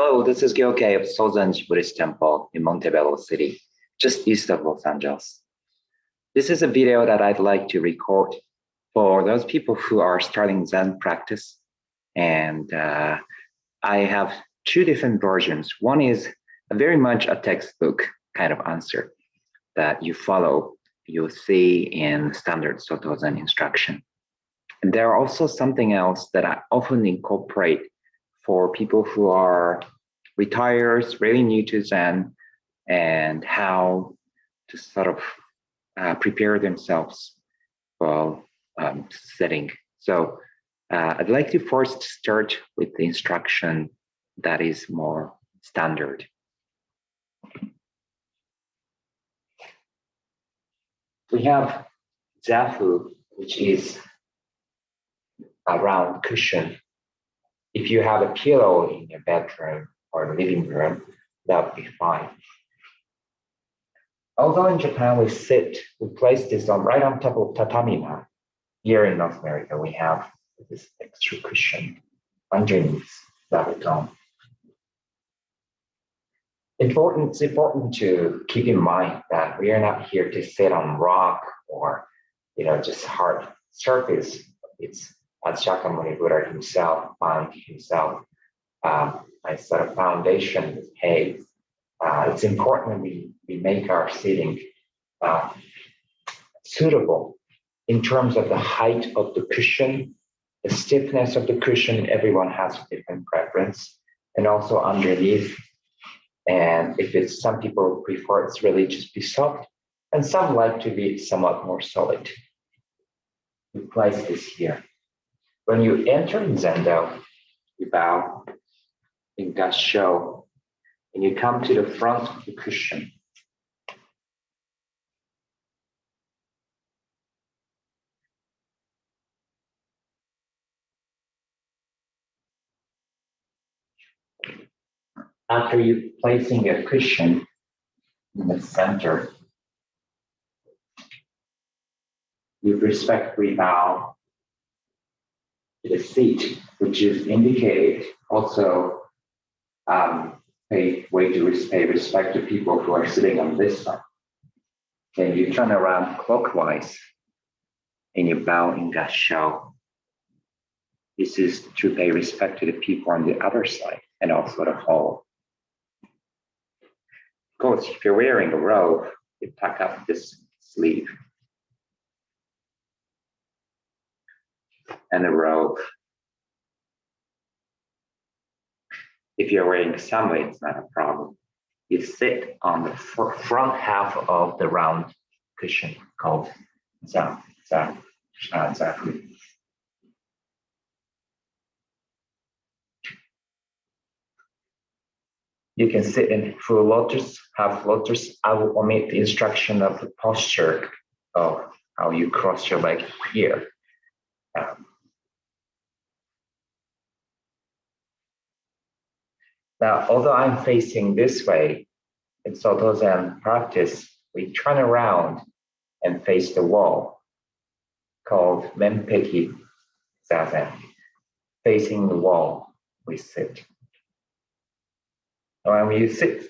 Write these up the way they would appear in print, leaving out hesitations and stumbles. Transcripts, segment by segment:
Hello, this is Gyoke of Zazen Buddhist Temple in Montebello City, just east of Los Angeles. This is a video that I'd like to record for those people who are starting Zen practice. And I have two different versions. One is very much a textbook kind of answer that you follow, you'll see in standard Soto Zen instruction. And there are also something else that I often incorporate for people who are retired, really new to Zen, and how to sort of prepare themselves while sitting. So I'd like to first start with the instruction that is more standard. We have Zafu, which is a round cushion. If you have a pillow in your bedroom or living room, that would be fine. Although in Japan we place this right on top of tatami mat. Here in North America, we have this extra cushion underneath zabuton. It's important to keep in mind that we are not here to sit on rock or just hard surface. It's as Shakyamuni Buddha himself found himself, a sort of foundation with hay. It's important we make our sitting suitable in terms of the height of the cushion, the stiffness of the cushion. Everyone has a different preference, and also underneath. And if it's some people prefer it's really just be soft, and some like to be somewhat more solid. We place this here. When you enter in Zendo, you bow in Gassho, and you come to the front of the cushion. After you placing a cushion in the center, you respectfully bow to the seat, which is indicated also pay respect to people who are sitting on this side. Then you turn around clockwise and you bow in Gassho. This is to pay respect to the people on the other side and also the whole. Of course, if you're wearing a robe, you tuck up this sleeve. And a robe. If you're wearing samba, it's not a problem. You sit on the front half of the round cushion called zafu. You can sit in full lotus, half lotus. I will omit the instruction of the posture of how you cross your leg here. Now, although I'm facing this way, in Soto Zen practice, we turn around and face the wall, called Menpeki Zazen. Facing the wall, we sit. Now, when you sit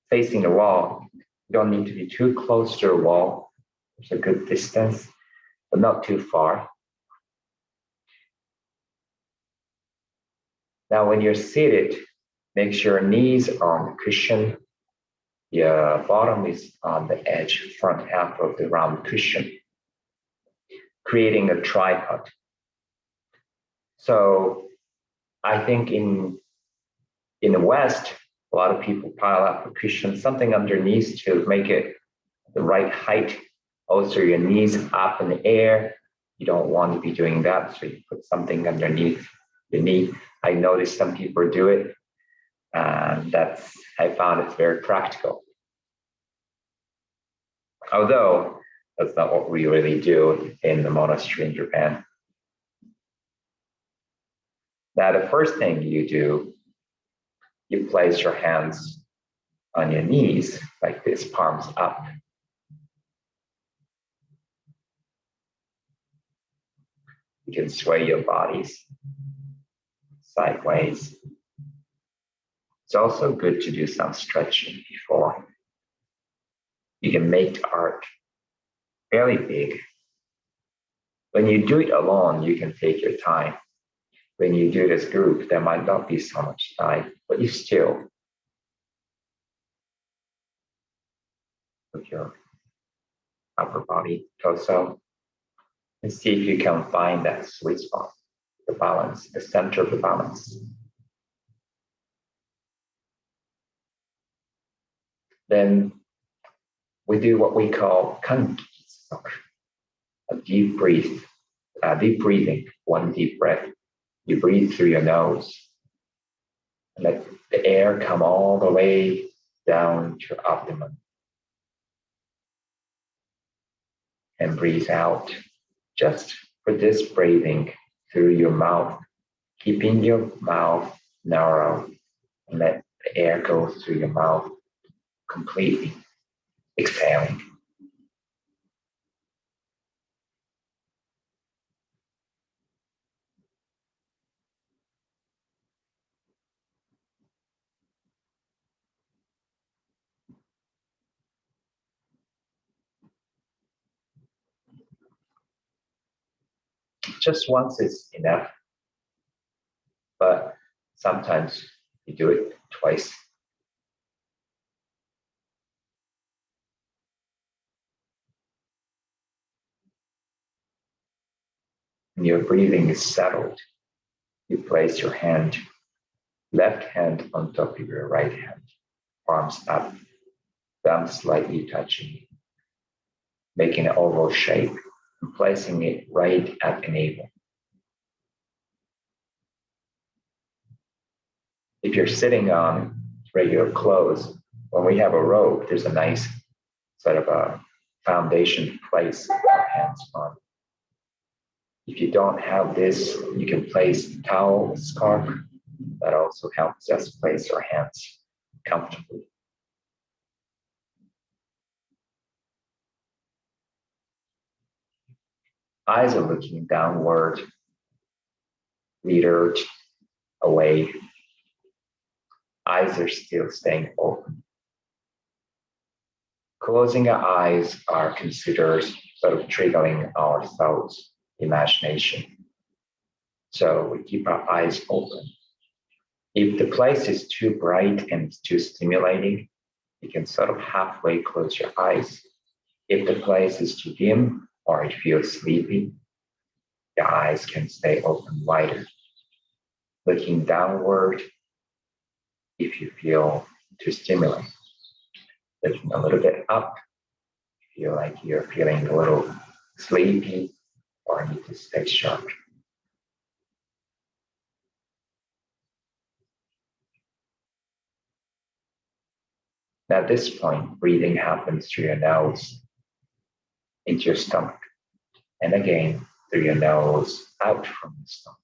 facing the wall, you don't need to be too close to the wall. There's a good distance, but not too far. Now, when you're seated, make sure your knees are on the cushion. Your bottom is on the edge, front half of the round cushion, creating a tripod. So I think in the West, a lot of people pile up a cushion, something underneath to make it the right height. Also, your knees up in the air. You don't want to be doing that, so you put something underneath the knee. I noticed some people do it. I found it's very practical. Although that's not what we really do in the monastery in Japan. Now, the first thing you do, you place your hands on your knees like this, palms up. You can sway your bodies sideways. It's also good to do some stretching before. You can make the arc fairly big. When you do it alone, you can take your time. When you do this group, there might not be so much time, but you still with your upper body, torso, and see if you can find that sweet spot, the balance, the center of the balance. Then we do what we call kanki instruction, a deep breathing, one deep breath. You breathe through your nose and let the air come all the way down to your abdomen. And breathe out just for this breathing through your mouth, keeping your mouth narrow and let the air go through your mouth completely, exhaling. Just once is enough, but sometimes you do it twice. When your breathing is settled, you place your left hand on top of your right hand, palms up, thumbs slightly touching, making an oval shape and placing it right at the navel. If you're sitting on regular clothes, when we have a robe, there's a nice sort of a foundation to place our hands on. If you don't have this, you can place a towel, scarf. That also helps us place our hands comfortably. Eyes are looking downward, metered away. Eyes are still staying open. Closing our eyes are considered sort of triggering our thoughts, imagination. So we keep our eyes open. If the place is too bright and too stimulating, you can sort of halfway close your eyes. If the place is too dim or it feels sleepy, your eyes can stay open wider. Looking downward if you feel too stimulating. Looking a little bit up, feel like you're feeling a little sleepy or need to stay sharp. At this point, breathing happens through your nose into your stomach, and again through your nose out from the stomach.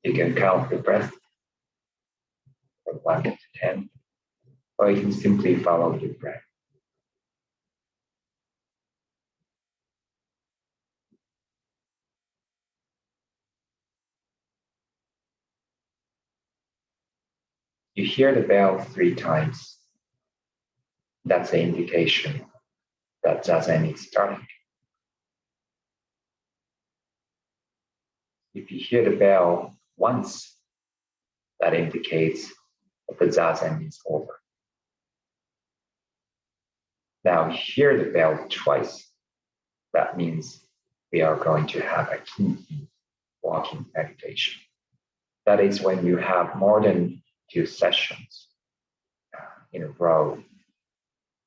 You can count the breath from 1 to 10, or you can simply follow the breath. You hear the bell 3 times. That's an indication that Zazen is starting. If you hear the bell once, that indicates that the Zazen is over. Now hear the bell twice. That means we are going to have a key walking meditation. That is when you have more than 2 sessions in a row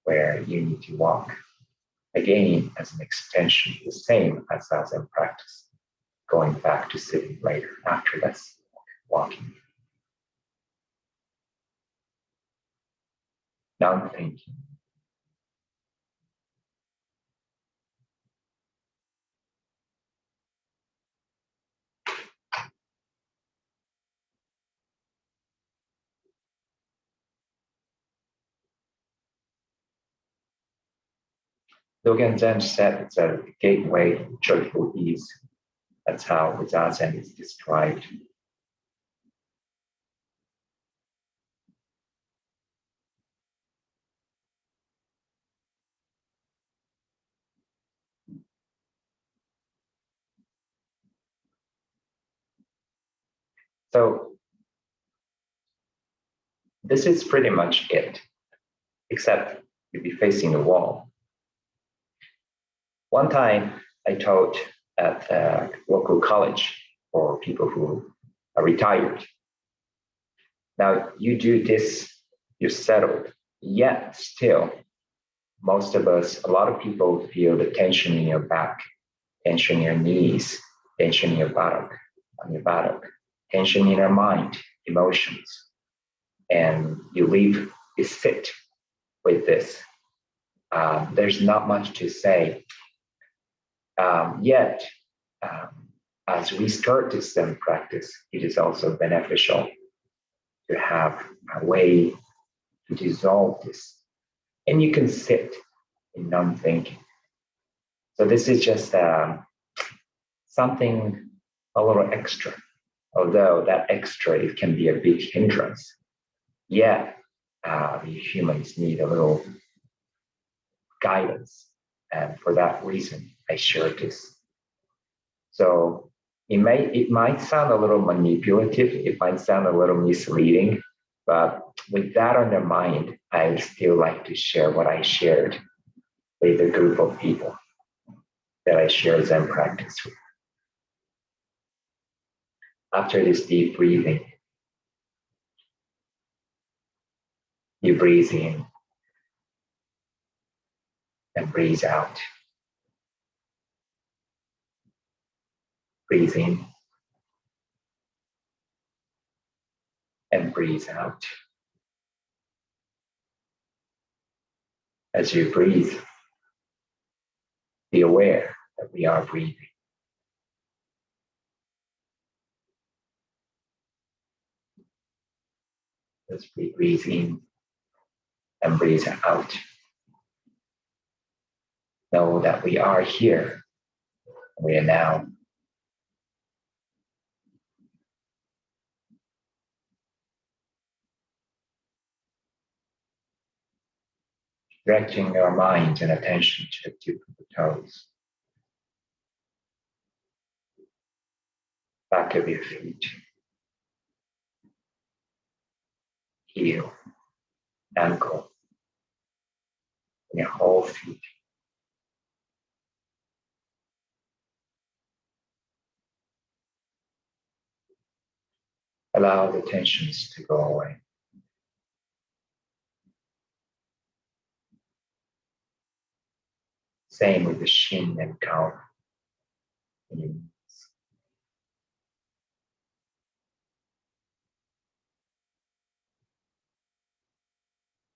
where you need to walk. Again, as an extension, the same as Zazen practice, going back to sitting later after that's walking. non-thinking. Dogen Zen said it's a gateway to joyful ease. That's how Zazen is described. So this is pretty much it, except you'll be facing a wall. One time I taught at a local college for people who are retired. Now you do this, you're settled, yet still, most of us, a lot of people feel the tension in your back, tension in your knees, tension in your buttock, tension in your mind, emotions. And you sit with this. There's not much to say. Yet, as we start this Zen practice, it is also beneficial to have a way to dissolve this. And you can sit in non-thinking. So this is just something a little extra, although that extra, it can be a big hindrance. Yet, we humans need a little guidance. And for that reason, I share this. So it might sound a little manipulative, it might sound a little misleading, but with that on the mind, I still like to share what I shared with a group of people that I share Zen practice with. After this deep breathing, you breathe in and breathe out. Breathe in and breathe out. As you breathe, be aware that we are breathing. As we breathe in and breathe out, know that we are here. We are now. Directing our mind and attention to the tip of the toes, back of your feet, heel, ankle, and your whole feet. Allow the tensions to go away. Same with the shin and calf.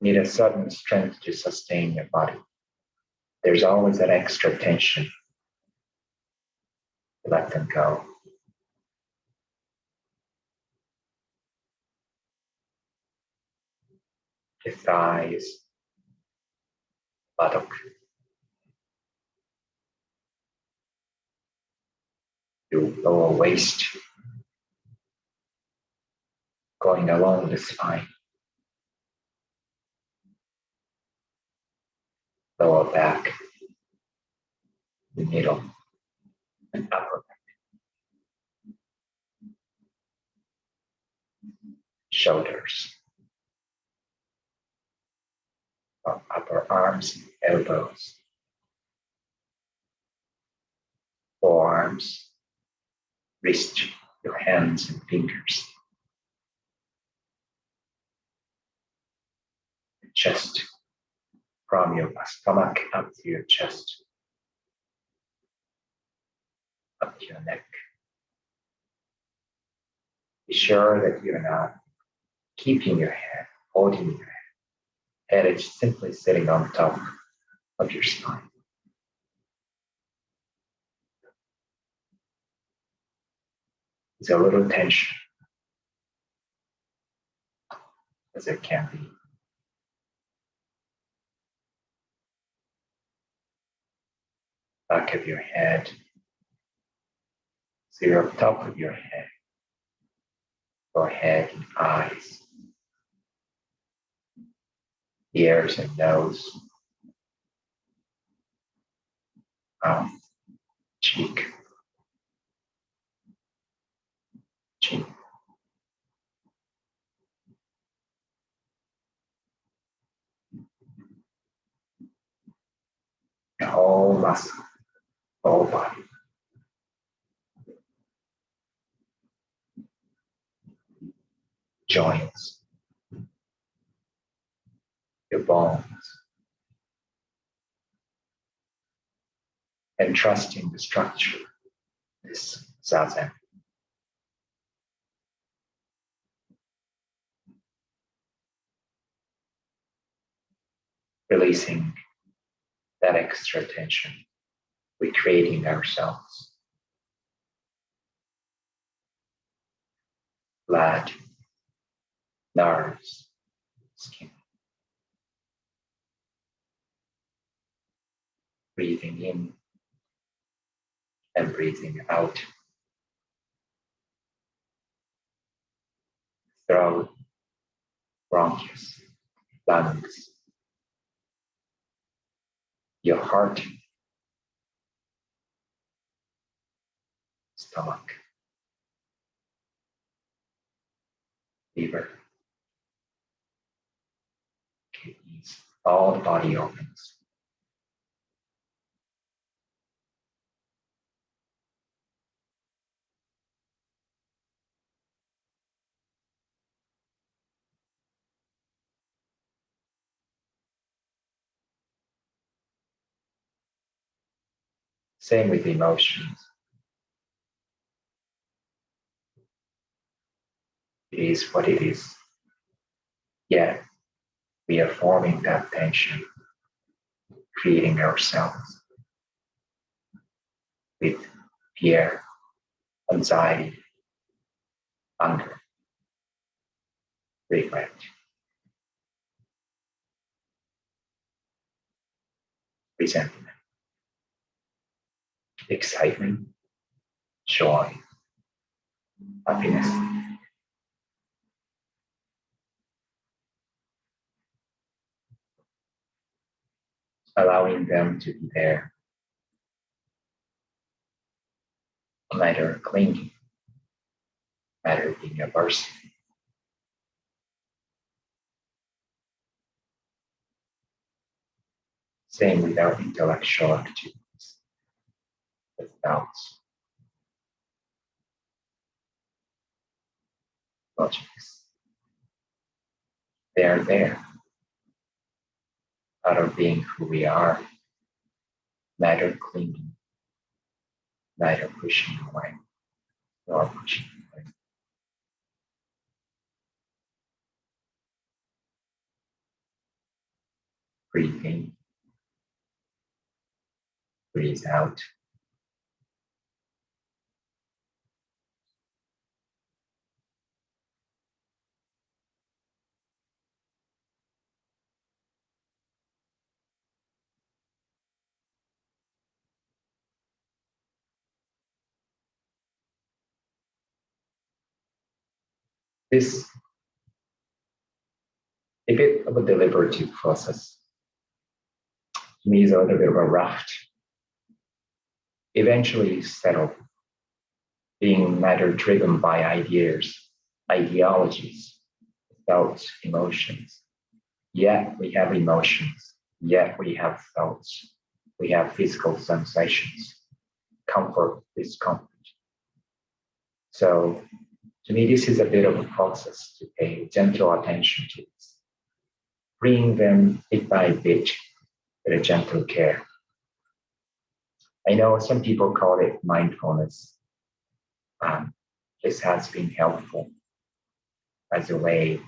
Need a sudden strength to sustain your body. There's always that extra tension. Let them go. Your thighs, buttock, your lower waist, going along the spine, lower back, the middle, and upper back, shoulders, upper arms, elbows, forearms, wrist, your hands and fingers, chest, from your stomach up to your chest, up to your neck. Be sure that you're not keeping your head, holding your head. Head is simply sitting on top of your spine. There's a little tension as it can be. Back of your head, so you're on top of your head, forehead and eyes, ears and nose, mouth, cheek, chin. The whole muscle, whole body. Joints, your bones, and trusting the structure, this Zazen. Releasing that extra tension, recreating ourselves. Blood, nerves, skin. Breathing in and breathing out. Throat, bronchus, lungs, your heart, stomach, liver, kidneys, all the body organs. Same with emotions. It is what it is. Yet we are forming that tension, creating ourselves with fear, anxiety, anger, regret. Resentment, excitement, joy, happiness. Allowing them to be there, neither clinging, neither being aversive. Same with our intellectual activities, with doubts, logics. They are there, out of being who we are, neither clinging, neither pushing away, nor pushing away. Breathe in, breathe out. This a bit of a deliberative process. To me, is a little bit of a raft. Eventually settle, being neither driven by ideas, ideologies, thoughts, emotions. Yet we have emotions, yet we have thoughts, we have physical sensations, comfort, discomfort. So to me, this is a bit of a process to pay gentle attention to this, bringing them bit by bit with a gentle care. I know some people call it mindfulness. This has been helpful as a way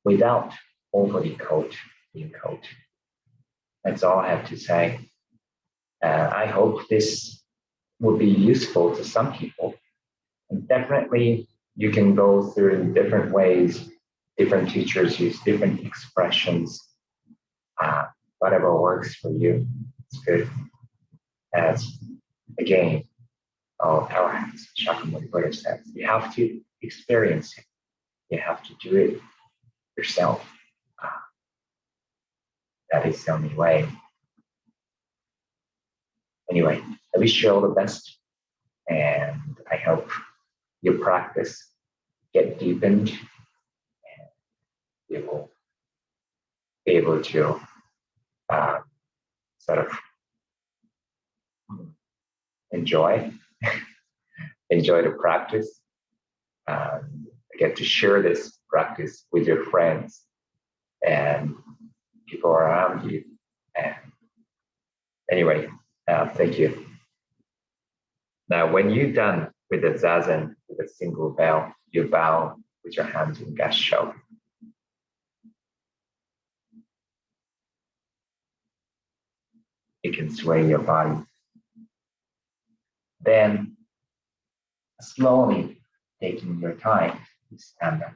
without overly coach being coached. That's all I have to say. I hope this will be useful to some people. And definitely, you can go through different ways. Different teachers use different expressions. Whatever works for you, it's good. As again, our Shakyamuni Buddha says, you have to experience it. You have to do it yourself. That is the only way. Anyway, I wish you all the best, and I hope your practice get deepened, and you will be able to sort of enjoy the practice. Get to share this practice with your friends and people around you. And anyway, thank you. Now, when you're done with the Zazen with a single bell, you bow with your hands in Gassho. You can sway your body. Then, slowly taking your time, you stand up.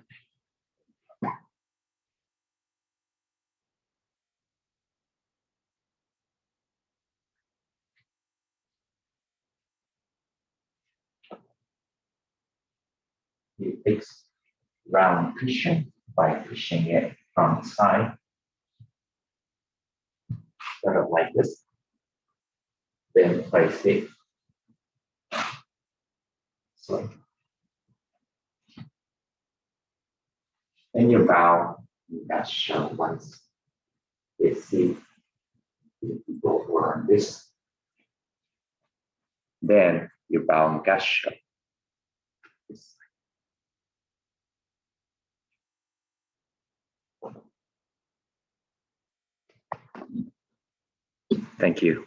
You fix round cushion by pushing it from the side, sort of like this. Then place it so. Then you bow in that show once. Let's see if people were on this. Then you bow in Gassho. Thank you.